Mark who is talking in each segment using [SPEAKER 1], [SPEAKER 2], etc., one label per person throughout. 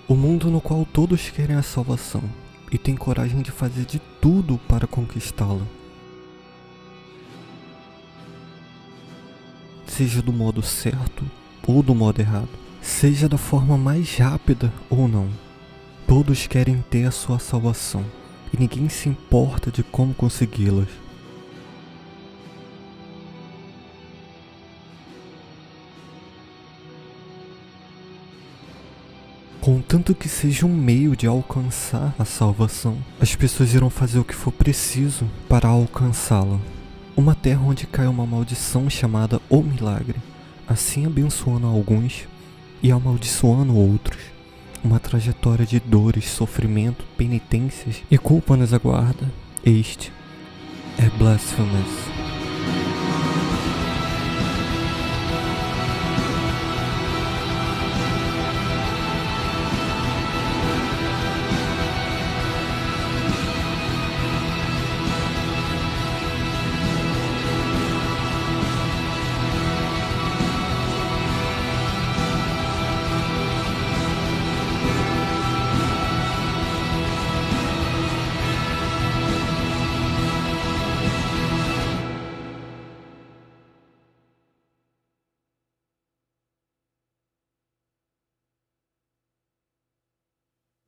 [SPEAKER 1] O mundo no qual todos querem a salvação e têm coragem de fazer de tudo para conquistá-la. Seja do modo certo ou do modo errado, seja da forma mais rápida ou não, todos querem ter a sua salvação e ninguém se importa de como consegui-las. Contanto que seja um meio de alcançar a salvação, as pessoas irão fazer o que for preciso para alcançá-la. Uma terra onde cai uma maldição chamada O Milagre, assim abençoando alguns e amaldiçoando outros. Uma trajetória de dores, sofrimento, penitências e culpa nos aguarda. Este é Blasphemous.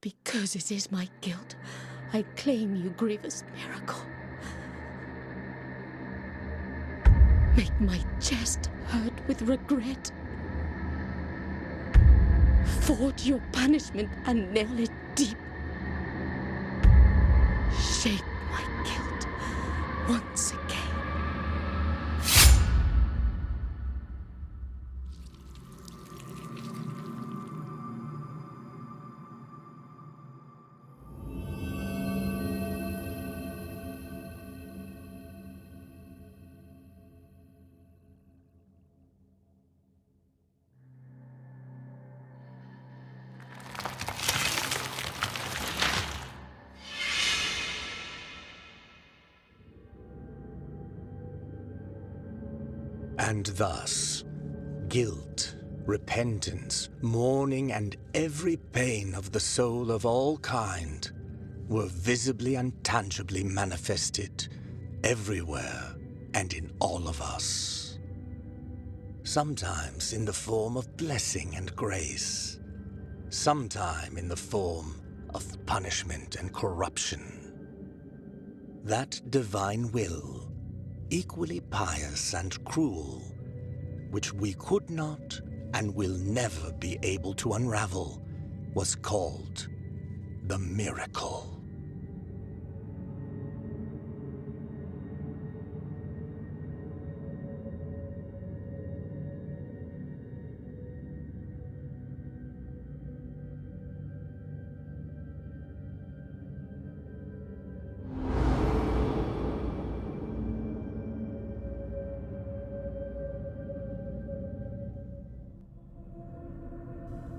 [SPEAKER 2] Because it is my guilt, I claim you, grievous miracle. Make my chest hurt with regret. Forge your punishment and nail it deep. Shape my guilt once again.
[SPEAKER 3] And thus, guilt, repentance, mourning, and every pain of the soul of all kind were visibly and tangibly manifested everywhere and in all of us. Sometimes in the form of blessing and grace, sometime in the form of punishment and corruption. That divine will, equally pious and cruel, which we could not and will never be able to unravel, was called the miracle.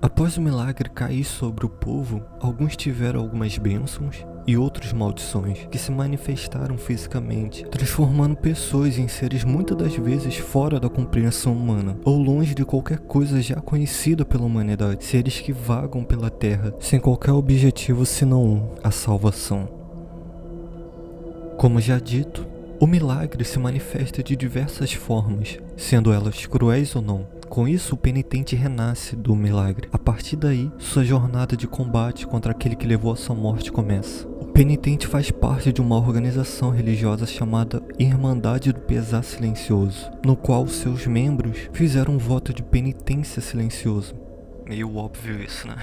[SPEAKER 1] Após o milagre cair sobre o povo, alguns tiveram algumas bênçãos e outros maldições que se manifestaram fisicamente, transformando pessoas em seres muitas das vezes fora da compreensão humana, ou longe de qualquer coisa já conhecida pela humanidade, seres que vagam pela terra sem qualquer objetivo senão a salvação. Como já dito, o milagre se manifesta de diversas formas, sendo elas cruéis ou não. Com isso, o penitente renasce do milagre. A partir daí, sua jornada de combate contra aquele que levou à sua morte começa. O penitente faz parte de uma organização religiosa chamada Irmandade do Pesar Silencioso, no qual seus membros fizeram um voto de penitência silencioso. Meio óbvio isso, né?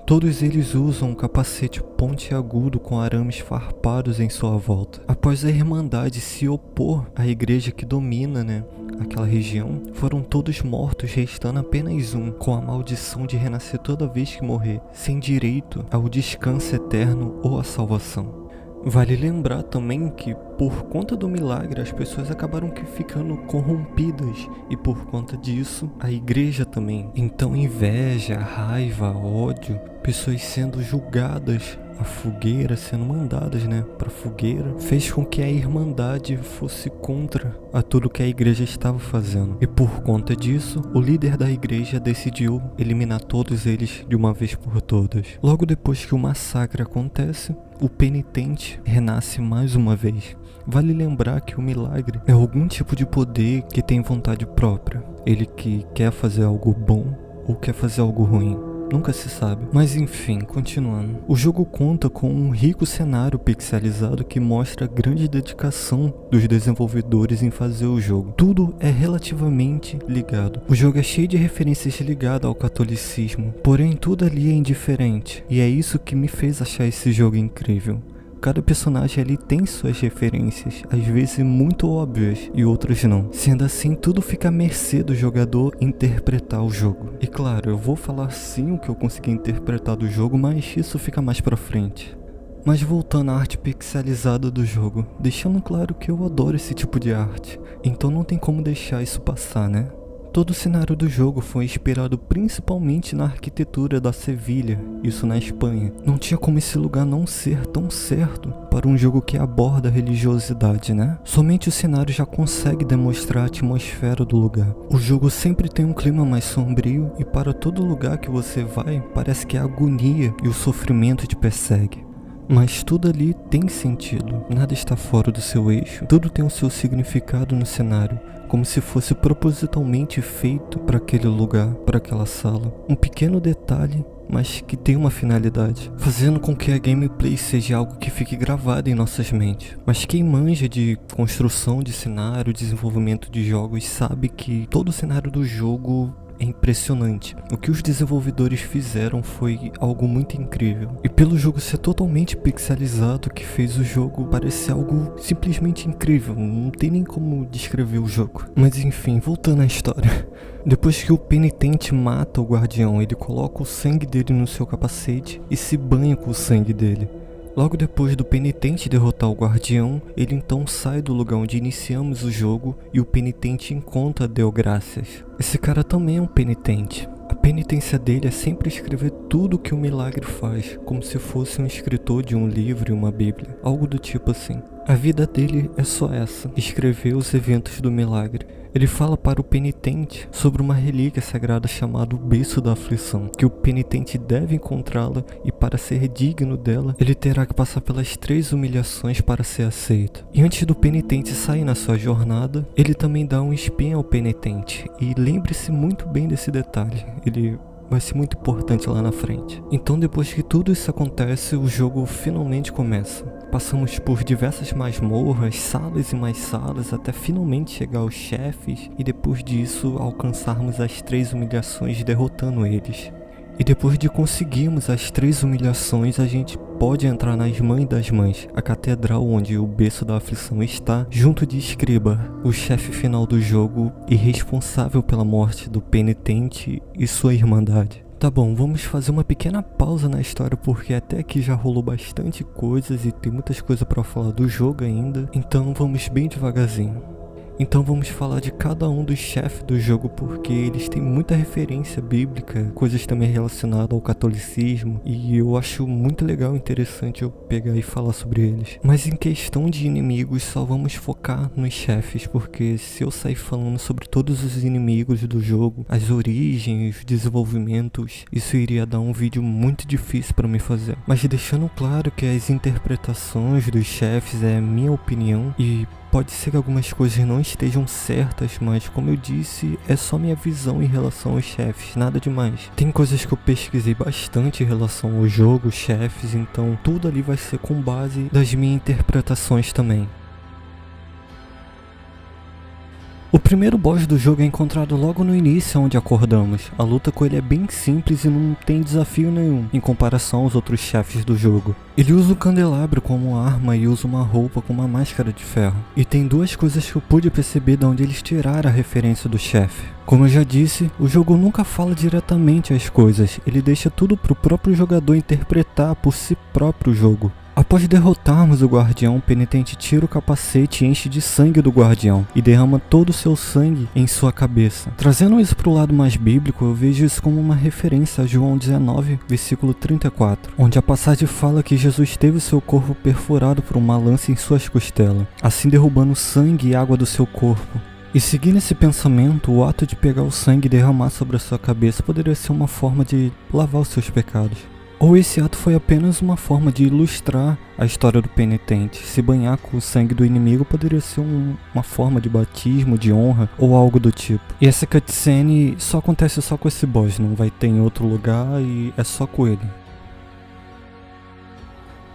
[SPEAKER 1] Todos eles usam um capacete pontiagudo com arames farpados em sua volta. Após a Irmandade se opor à igreja que domina, aquela região, foram todos mortos, restando apenas um, com a maldição de renascer toda vez que morrer, sem direito ao descanso eterno ou à salvação. Vale lembrar também que, por conta do milagre, as pessoas acabaram ficando corrompidas e por conta disso, a igreja também. Então inveja, raiva, ódio, pessoas sendo julgadas a fogueira, sendo mandadas, pra fogueira, fez com que a Irmandade fosse contra a tudo que a igreja estava fazendo. E por conta disso, o líder da igreja decidiu eliminar todos eles de uma vez por todas. Logo depois que o massacre acontece, o penitente renasce mais uma vez. Vale lembrar que o milagre é algum tipo de poder que tem vontade própria. Ele que quer fazer algo bom ou quer fazer algo ruim. Nunca se sabe. Mas enfim, continuando. O jogo conta com um rico cenário pixelizado que mostra a grande dedicação dos desenvolvedores em fazer o jogo. Tudo é relativamente ligado. O jogo é cheio de referências ligadas ao catolicismo, porém tudo ali é indiferente. E é isso que me fez achar esse jogo incrível. Cada personagem ali tem suas referências, às vezes muito óbvias e outras não. Sendo assim, tudo fica à mercê do jogador interpretar o jogo. E claro, eu vou falar sim o que eu consegui interpretar do jogo, mas isso fica mais pra frente. Mas voltando à arte pixelizada do jogo, deixando claro que eu adoro esse tipo de arte, então não tem como deixar isso passar, né? Todo o cenário do jogo foi inspirado principalmente na arquitetura da Sevilha, isso na Espanha. Não tinha como esse lugar não ser tão certo para um jogo que aborda a religiosidade, né? Somente o cenário já consegue demonstrar a atmosfera do lugar. O jogo sempre tem um clima mais sombrio e para todo lugar que você vai, parece que a agonia e o sofrimento te persegue. Mas tudo ali tem sentido, nada está fora do seu eixo, tudo tem o seu significado no cenário, como se fosse propositalmente feito para aquele lugar, para aquela sala. Um pequeno detalhe, mas que tem uma finalidade, fazendo com que a gameplay seja algo que fique gravado em nossas mentes. Mas quem manja de construção de cenário, desenvolvimento de jogos, sabe que todo o cenário do jogo é impressionante. O que os desenvolvedores fizeram foi algo muito incrível. E pelo jogo ser totalmente pixelizado, que fez o jogo parecer algo simplesmente incrível. Não tem nem como descrever o jogo. Mas enfim, voltando à história. Depois que o penitente mata o guardião, ele coloca o sangue dele no seu capacete e se banha com o sangue dele. Logo depois do penitente derrotar o guardião, ele então sai do lugar onde iniciamos o jogo e o penitente encontra Deogracias. Esse cara também é um penitente. A penitência dele é sempre escrever tudo o que o milagre faz, como se fosse um escritor de um livro e uma bíblia, algo do tipo assim. A vida dele é só essa, escrever os eventos do milagre. Ele fala para o penitente sobre uma relíquia sagrada chamada o Berço da Aflição, que o penitente deve encontrá-la e para ser digno dela, ele terá que passar pelas 3 humilhações para ser aceito. E antes do penitente sair na sua jornada, ele também dá um espinho ao penitente, e lembre-se muito bem desse detalhe, ele vai ser muito importante lá na frente. Então depois que tudo isso acontece, o jogo finalmente começa. Passamos por diversas masmorras, salas e mais salas, até finalmente chegar aos chefes e depois disso alcançarmos as 3 humilhações derrotando eles. E depois de conseguirmos as 3 humilhações, a gente pode entrar nas Mães das Mães, a catedral onde o Berço da Aflição está, junto de Scriba, o chefe final do jogo e responsável pela morte do penitente e sua irmandade. Tá bom, vamos fazer uma pequena pausa na história porque até aqui já rolou bastante coisas e tem muitas coisas pra falar do jogo ainda, então vamos bem devagarzinho. Então vamos falar de cada um dos chefes do jogo porque eles têm muita referência bíblica, coisas também relacionadas ao catolicismo e eu acho muito legal e interessante eu pegar e falar sobre eles. Mas em questão de inimigos só vamos focar nos chefes porque se eu sair falando sobre todos os inimigos do jogo, as origens, os desenvolvimentos, isso iria dar um vídeo muito difícil para me fazer. Mas deixando claro que as interpretações dos chefes é a minha opinião e pode ser que algumas coisas não estejam certas, mas como eu disse, é só minha visão em relação aos chefes, nada demais. Tem coisas que eu pesquisei bastante em relação ao jogo, chefes, então tudo ali vai ser com base das minhas interpretações também. O primeiro boss do jogo é encontrado logo no início onde acordamos. A luta com ele é bem simples e não tem desafio nenhum em comparação aos outros chefes do jogo. Ele usa o candelabro como arma e usa uma roupa com uma máscara de ferro. E tem 2 coisas que eu pude perceber de onde eles tiraram a referência do chefe. Como eu já disse, o jogo nunca fala diretamente as coisas, ele deixa tudo pro próprio jogador interpretar por si próprio o jogo. Após derrotarmos o guardião, o penitente tira o capacete e enche de sangue do guardião e derrama todo o seu sangue em sua cabeça. Trazendo isso para o lado mais bíblico, eu vejo isso como uma referência a João 19, versículo 34, onde a passagem fala que Jesus teve seu corpo perfurado por uma lança em suas costelas, assim derrubando sangue e água do seu corpo. E seguindo esse pensamento, o ato de pegar o sangue e derramar sobre a sua cabeça poderia ser uma forma de lavar os seus pecados. Ou esse ato foi apenas uma forma de ilustrar a história do penitente. Se banhar com o sangue do inimigo poderia ser uma forma de batismo, de honra ou algo do tipo. E essa cutscene só acontece só com esse boss, não vai ter em outro lugar e é só com ele.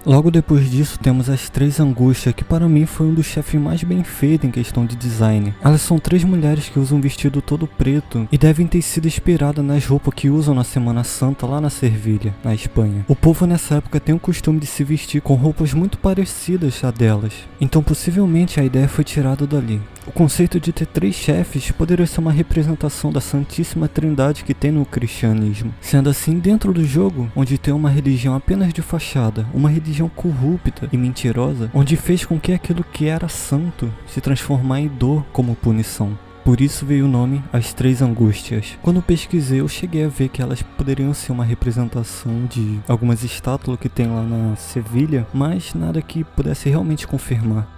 [SPEAKER 1] Logo depois disso temos as Três Angústias, que para mim foi um dos chefes mais bem feitos em questão de design. Elas são 3 mulheres que usam um vestido todo preto e devem ter sido inspiradas nas roupas que usam na Semana Santa lá na Servilha, na Espanha. O povo nessa época tem o costume de se vestir com roupas muito parecidas a delas, então possivelmente a ideia foi tirada dali. O conceito de ter 3 chefes poderia ser uma representação da Santíssima Trindade que tem no cristianismo. Sendo assim, dentro do jogo, onde tem uma religião apenas de fachada, uma religião corrupta e mentirosa, onde fez com que aquilo que era santo se transformar em dor como punição. Por isso veio o nome As Três Angústias. Quando eu pesquisei, eu cheguei a ver que elas poderiam ser uma representação de algumas estátuas que tem lá na Sevilha, mas nada que pudesse realmente confirmar.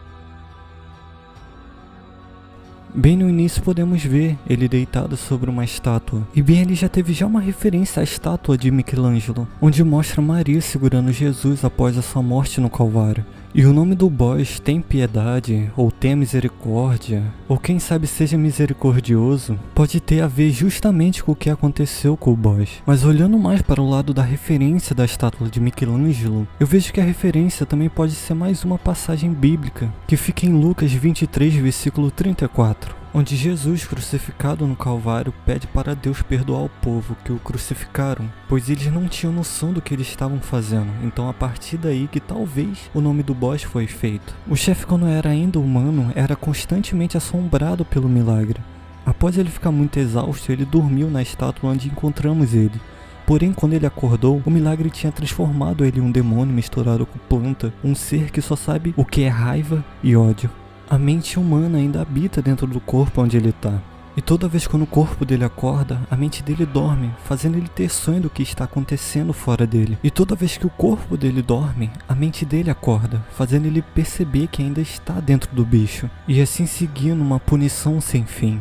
[SPEAKER 1] Bem no início podemos ver ele deitado sobre uma estátua, e bem ele já teve uma referência à estátua de Michelangelo, onde mostra Maria segurando Jesus após a sua morte no Calvário. E o nome do boss Tem Piedade, ou Tenha Misericórdia, ou quem sabe Seja Misericordioso, pode ter a ver justamente com o que aconteceu com o boss. Mas olhando mais para o lado da referência da estátua de Michelangelo, eu vejo que a referência também pode ser mais uma passagem bíblica, que fica em Lucas 23, versículo 34. Onde Jesus, crucificado no Calvário, pede para Deus perdoar o povo que o crucificaram, pois eles não tinham noção do que eles estavam fazendo. Então a partir daí que talvez o nome do boss foi feito. O chefe, quando era ainda humano, era constantemente assombrado pelo milagre. Após ele ficar muito exausto, ele dormiu na estátua onde encontramos ele. Porém, quando ele acordou, o milagre tinha transformado ele em um demônio misturado com planta, um ser que só sabe o que é raiva e ódio. A mente humana ainda habita dentro do corpo onde ele está. E toda vez quando o corpo dele acorda, a mente dele dorme, fazendo ele ter sonho do que está acontecendo fora dele. E toda vez que o corpo dele dorme, a mente dele acorda, fazendo ele perceber que ainda está dentro do bicho. E assim seguindo uma punição sem fim.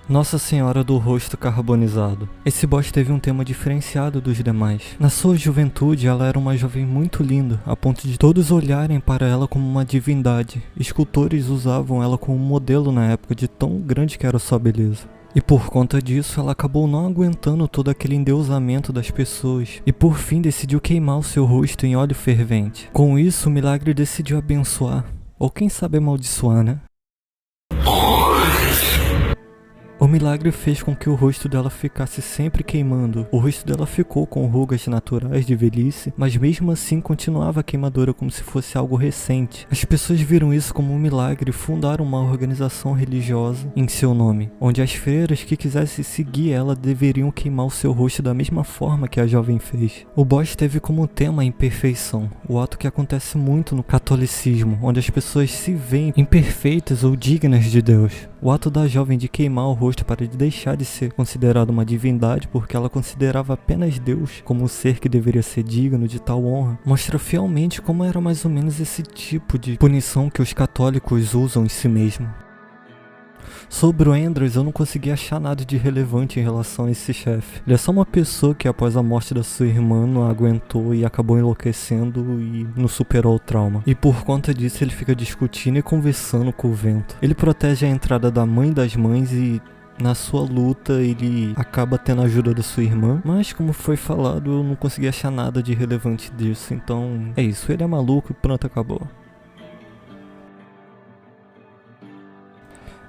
[SPEAKER 1] Nossa Senhora do Rosto Carbonizado. Esse boss teve um tema diferenciado dos demais. Na sua juventude, ela era uma jovem muito linda, a ponto de todos olharem para ela como uma divindade. Escultores usavam ela como modelo na época, de tão grande que era sua beleza. E por conta disso, ela acabou não aguentando todo aquele endeusamento das pessoas e por fim decidiu queimar o seu rosto em óleo fervente. Com isso, o milagre decidiu abençoar, ou quem sabe amaldiçoar, né? O milagre fez com que o rosto dela ficasse sempre queimando. O rosto dela ficou com rugas naturais de velhice, mas mesmo assim continuava queimadora como se fosse algo recente. As pessoas viram isso como um milagre e fundaram uma organização religiosa em seu nome, onde as freiras que quisessem seguir ela deveriam queimar o seu rosto da mesma forma que a jovem fez. O boss teve como tema a imperfeição, o ato que acontece muito no catolicismo, onde as pessoas se veem imperfeitas ou dignas de Deus. O ato da jovem de queimar o rosto para deixar de ser considerada uma divindade porque ela considerava apenas Deus como o ser que deveria ser digno de tal honra, mostra fielmente como era mais ou menos esse tipo de punição que os católicos usam em si mesmo. Sobre o Andrews, eu não consegui achar nada de relevante em relação a esse chefe. Ele é só uma pessoa que após a morte da sua irmã não aguentou e acabou enlouquecendo e não superou o trauma. E por conta disso ele fica discutindo e conversando com o vento. Ele protege a entrada da Mãe das Mães e na sua luta ele acaba tendo a ajuda da sua irmã, mas como foi falado eu não consegui achar nada de relevante disso, então é isso, ele é maluco e pronto, acabou.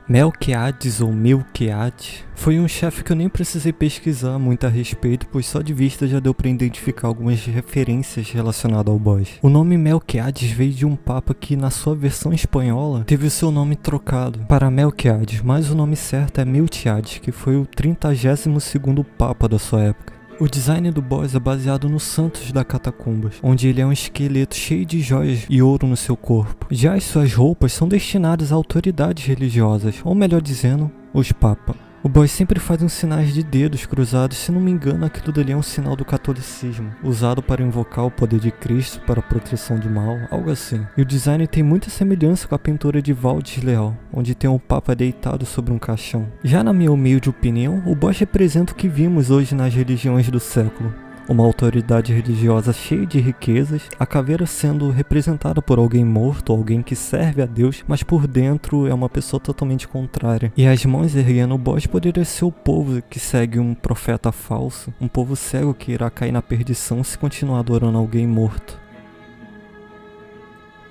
[SPEAKER 1] Melquiades ou Melquiades foi um chefe que eu nem precisei pesquisar muito a respeito, pois só de vista já deu para identificar algumas referências relacionadas ao boss. O nome Melquiades veio de um papa que na sua versão espanhola teve o seu nome trocado para Melquiades, mas o nome certo é Miltiades, que foi o 32º papa da sua época. O design do boss é baseado no Santos da Catacumbas, onde ele é um esqueleto cheio de joias e ouro no seu corpo. Já as suas roupas são destinadas a autoridades religiosas, ou melhor dizendo, os papas. O boss sempre faz uns sinais de dedos cruzados, se não me engano aquilo dali é um sinal do catolicismo, usado para invocar o poder de Cristo para a proteção de mal, algo assim. E o design tem muita semelhança com a pintura de Valdes Leal, onde tem um papa deitado sobre um caixão. Já na minha humilde opinião, o boss representa o que vimos hoje nas religiões do século. Uma autoridade religiosa cheia de riquezas, a caveira sendo representada por alguém morto, alguém que serve a Deus, mas por dentro é uma pessoa totalmente contrária. E as mãos erguendo o boss poderia ser o povo que segue um profeta falso, um povo cego que irá cair na perdição se continuar adorando alguém morto.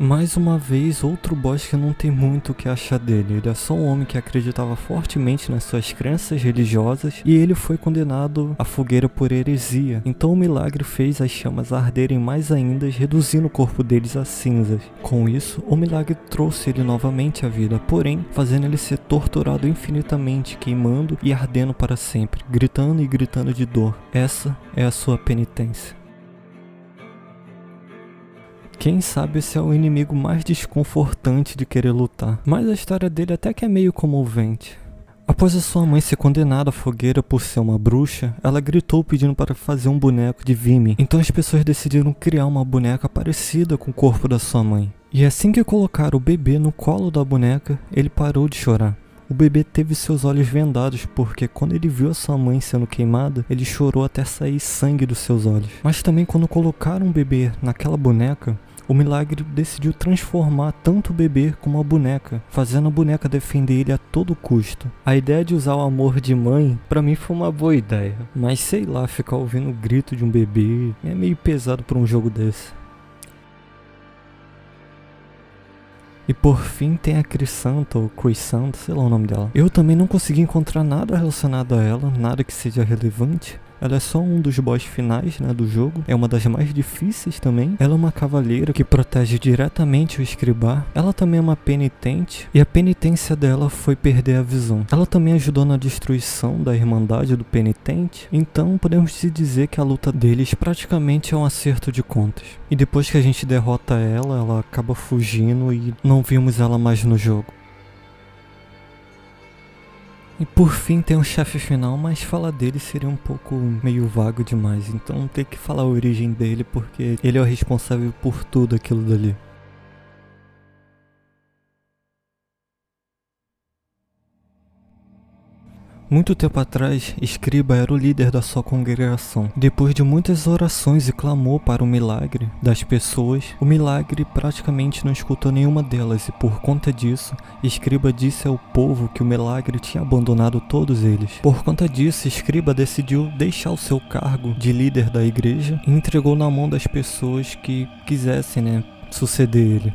[SPEAKER 1] Mais uma vez, outro boss que não tem muito o que achar dele. Ele é só um homem que acreditava fortemente nas suas crenças religiosas e ele foi condenado à fogueira por heresia. Então o milagre fez as chamas arderem mais ainda, reduzindo o corpo deles a cinzas. Com isso, o milagre trouxe ele novamente à vida, porém fazendo ele ser torturado infinitamente, queimando e ardendo para sempre, gritando e gritando de dor. Essa é a sua penitência. Quem sabe esse é o inimigo mais desconfortante de querer lutar, mas a história dele até que é meio comovente. Após a sua mãe ser condenada à fogueira por ser uma bruxa, ela gritou pedindo para fazer um boneco de Vimy. Então as pessoas decidiram criar uma boneca parecida com o corpo da sua mãe. E assim que colocaram o bebê no colo da boneca, ele parou de chorar. O bebê teve seus olhos vendados porque quando ele viu a sua mãe sendo queimada, ele chorou até sair sangue dos seus olhos. Mas também quando colocaram o bebê naquela boneca, o milagre decidiu transformar tanto o bebê como a boneca, fazendo a boneca defender ele a todo custo. A ideia de usar o amor de mãe, pra mim foi uma boa ideia, mas sei lá, ficar ouvindo o grito de um bebê é meio pesado pra um jogo desse. E por fim tem a Crisanta, ou Crisanta, sei lá o nome dela. Eu também não consegui encontrar nada relacionado a ela, nada que seja relevante. Ela é só um dos boss finais, né, do jogo. É uma das mais difíceis também. Ela é uma cavaleira que protege diretamente o escribá. Ela também é uma penitente. E a penitência dela foi perder a visão. Ela também ajudou na destruição da Irmandade do Penitente. Então podemos dizer que a luta deles praticamente é um acerto de contas. E depois que a gente derrota ela, ela acaba fugindo e não vimos ela mais no jogo. E por fim tem um chefe final, mas falar dele seria um pouco meio vago demais. Então tem que falar a origem dele porque ele é o responsável por tudo aquilo dali. Muito tempo atrás, Escriba era o líder da sua congregação. Depois de muitas orações e clamor para o milagre das pessoas, o milagre praticamente não escutou nenhuma delas e por conta disso, Escriba disse ao povo que o milagre tinha abandonado todos eles. Por conta disso, Escriba decidiu deixar o seu cargo de líder da igreja e entregou na mão das pessoas que quisessem, suceder ele.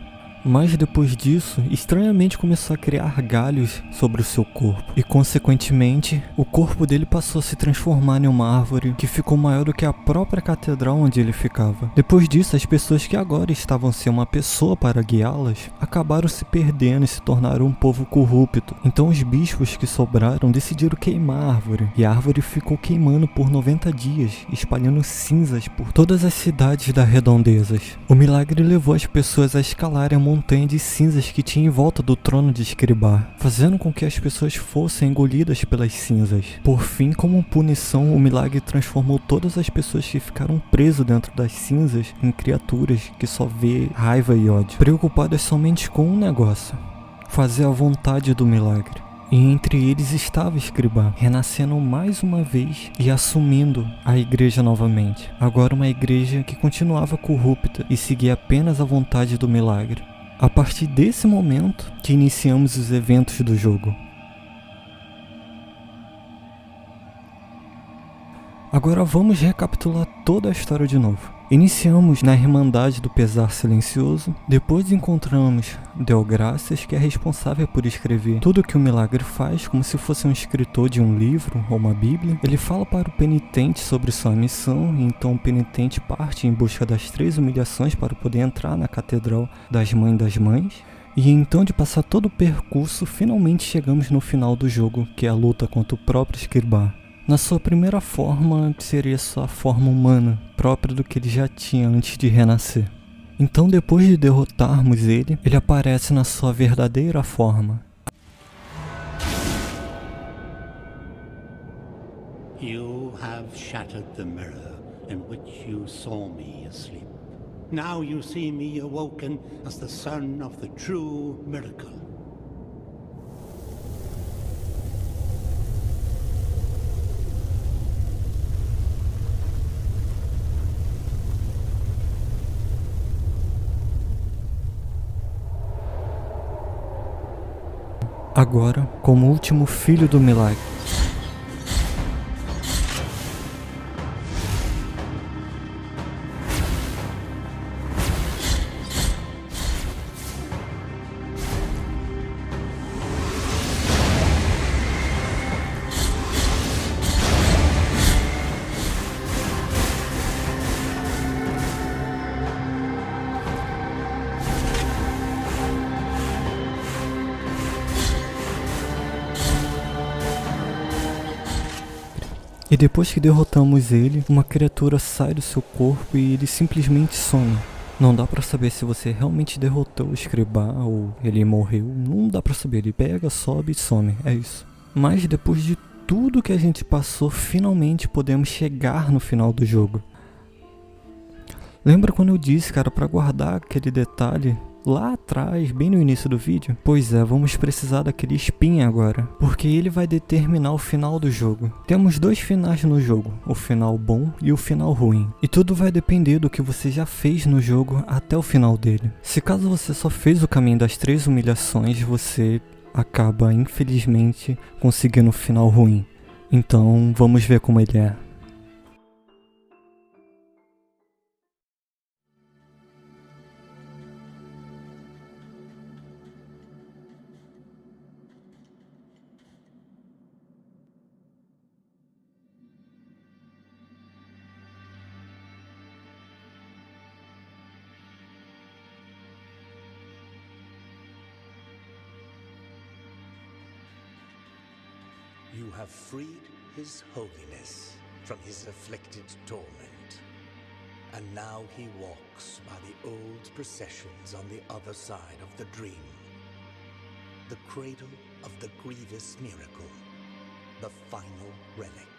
[SPEAKER 1] Mas depois disso, estranhamente começou a criar galhos sobre o seu corpo. E consequentemente, o corpo dele passou a se transformar em uma árvore que ficou maior do que a própria catedral onde ele ficava. Depois disso, as pessoas que agora estavam sem uma pessoa para guiá-las, acabaram se perdendo e se tornaram um povo corrupto. Então os bispos que sobraram decidiram queimar a árvore. E a árvore ficou queimando por 90 dias, espalhando cinzas por todas as cidades das redondezas. O milagre levou as pessoas a escalarem a montanha de cinzas que tinha em volta do trono de Escribá, fazendo com que as pessoas fossem engolidas pelas cinzas. Por fim, como punição, o milagre transformou todas as pessoas que ficaram presas dentro das cinzas em criaturas que só vê raiva e ódio, preocupadas somente com um negócio: fazer a vontade do milagre. E entre eles estava Escribá, renascendo mais uma vez e assumindo a igreja novamente. Agora uma igreja que continuava corrupta e seguia apenas a vontade do milagre. A partir desse momento que iniciamos os eventos do jogo. Agora vamos recapitular toda a história de novo. Iniciamos na Irmandade do Pesar Silencioso, depois encontramos Delgracias, que é responsável por escrever tudo o que o milagre faz, como se fosse um escritor de um livro ou uma bíblia. Ele fala para o penitente sobre sua missão, e então o penitente parte em busca das 3 humilhações para poder entrar na Catedral das Mães das Mães. E então, de passar todo o percurso, finalmente chegamos no final do jogo, que é a luta contra o próprio Escribá. Na sua primeira forma, seria só a forma humana, própria do que ele já tinha antes de renascer. Então, depois de derrotarmos ele, ele aparece na sua verdadeira forma.
[SPEAKER 4] You have shattered the mirror in which you saw me asleep. Now you see me awoken as the son of the true miracle.
[SPEAKER 1] Agora, como último filho do milagre. E depois que derrotamos ele, uma criatura sai do seu corpo e ele simplesmente some. Não dá pra saber se você realmente derrotou o Escribá ou ele morreu. Não dá pra saber, ele pega, sobe e some, é isso. Mas depois de tudo que a gente passou, finalmente podemos chegar no final do jogo. Lembra quando eu disse, cara, pra guardar aquele detalhe lá atrás, bem no início do vídeo? Pois é, vamos precisar daquele espinho agora, porque ele vai determinar o final do jogo. Temos dois finais no jogo, o final bom e o final ruim. E tudo vai depender do que você já fez no jogo até o final dele. Se caso você só fez o caminho das 3 humilhações, você acaba, infelizmente, conseguindo o final ruim. Então, vamos ver como ele é.
[SPEAKER 3] You have freed His Holiness from his afflicted torment, and now he walks by the old processions on the other side of the dream. The cradle of the grievous miracle, the final relic.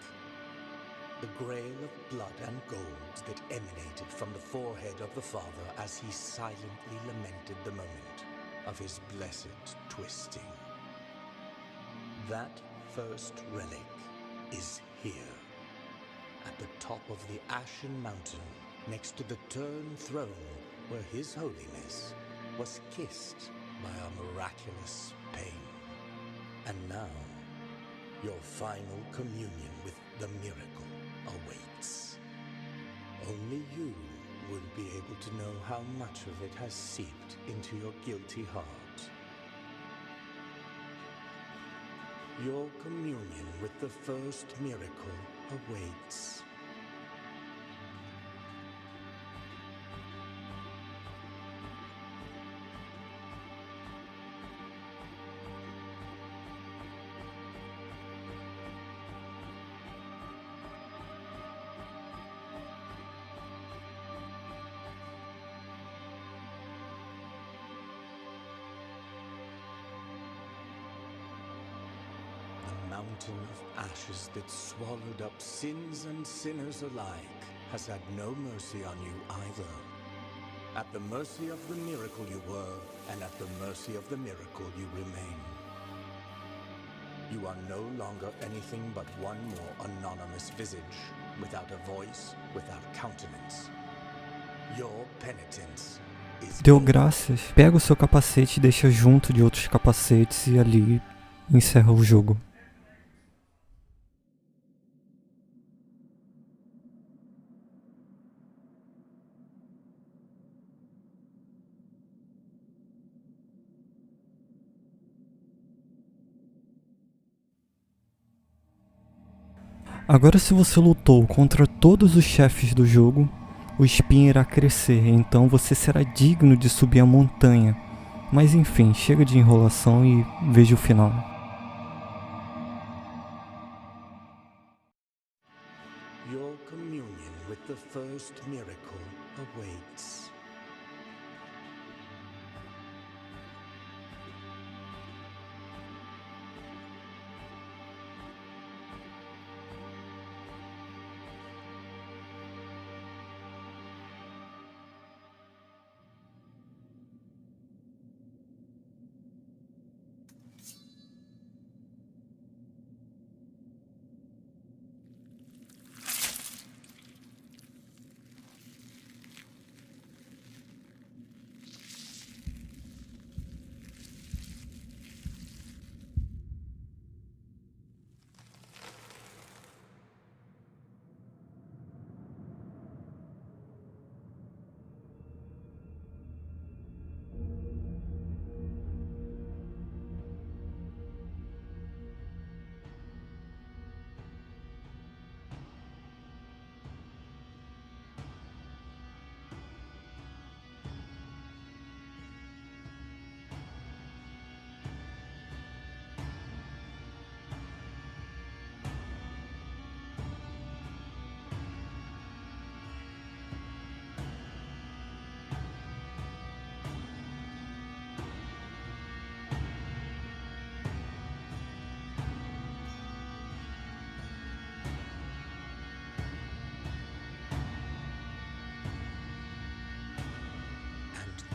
[SPEAKER 3] The grail of blood and gold that emanated from the forehead of the Father as he silently lamented the moment of his blessed twisting. That first relic is here, at the top of the Ashen Mountain, next to the Tern throne, where His Holiness was kissed by a miraculous pain. And now, your final communion with the miracle awaits. Only you will be able to know how much of it has seeped into your guilty heart. Your communion with the first miracle awaits. Mountain of ashes that swallowed up sins and sinners alike has had no mercy on you either. At the mercy of the miracle you were, and at the mercy of the miracle you remain. You are no longer anything but one more anonymous visage, without a voice, without countenance. Your penitence is...
[SPEAKER 1] Deu graças, pega o seu capacete e deixa junto de outros capacetes e ali encerra o jogo. Agora, se você lutou contra todos os chefes do jogo, o espinho irá crescer, então você será digno de subir a montanha. Mas enfim, chega de enrolação e veja o final.
[SPEAKER 3] utmost miracle awaits.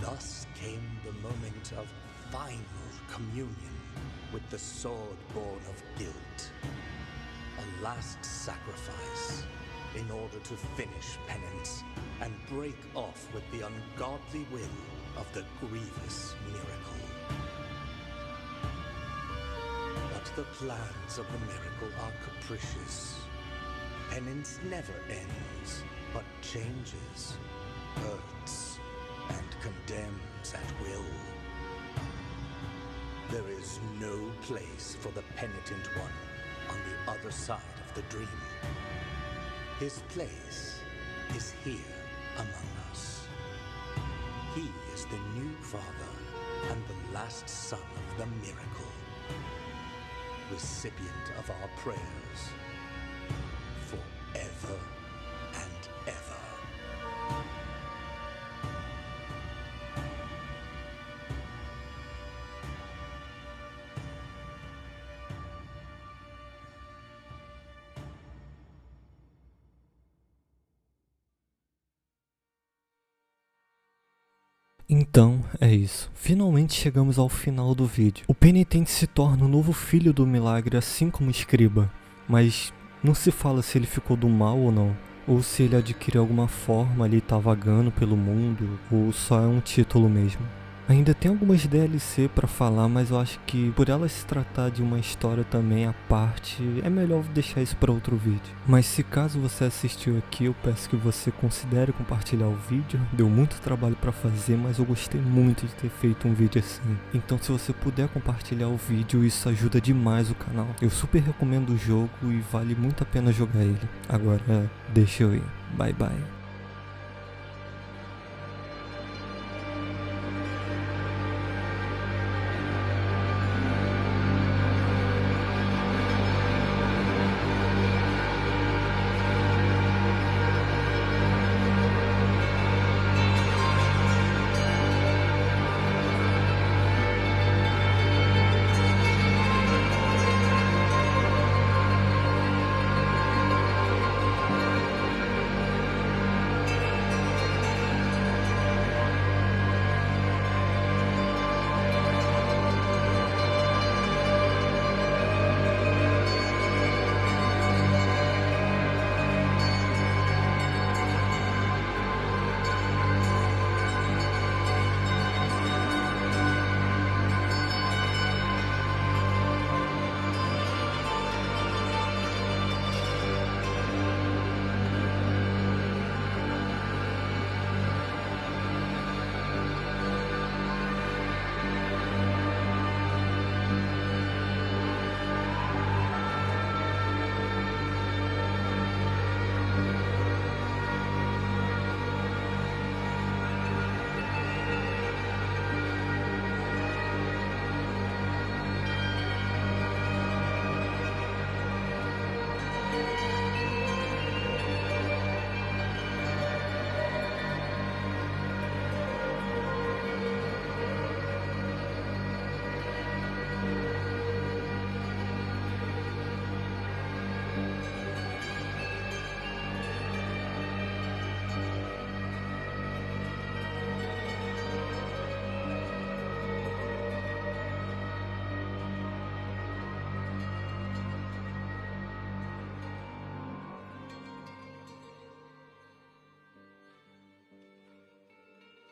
[SPEAKER 3] Thus came the moment of final communion with the sword born of guilt. A last sacrifice in order to finish penance and break off with the ungodly will of the grievous miracle. But the plans of the miracle are capricious. Penance never ends, but changes, hurts, and condemns at will. There is no place for the penitent one on the other side of the dream. His place is here among us. He is the new father and the last son of the miracle, recipient of our prayers forever and ever.
[SPEAKER 1] Então, é isso. Finalmente chegamos ao final do vídeo. O penitente se torna o novo filho do milagre, assim como Escriba. Mas não se fala se ele ficou do mal ou não. Ou se ele adquiriu alguma forma ali, tá vagando pelo mundo. Ou só é um título mesmo. Ainda tem algumas DLC pra falar, mas eu acho que por ela se tratar de uma história também à parte, é melhor deixar isso para outro vídeo. Mas se caso você assistiu aqui, eu peço que você considere compartilhar o vídeo. Deu muito trabalho pra fazer, mas eu gostei muito de ter feito um vídeo assim. Então se você puder compartilhar o vídeo, isso ajuda demais o canal. Eu super recomendo o jogo e vale muito a pena jogar ele. Agora, deixa eu ir. Bye bye.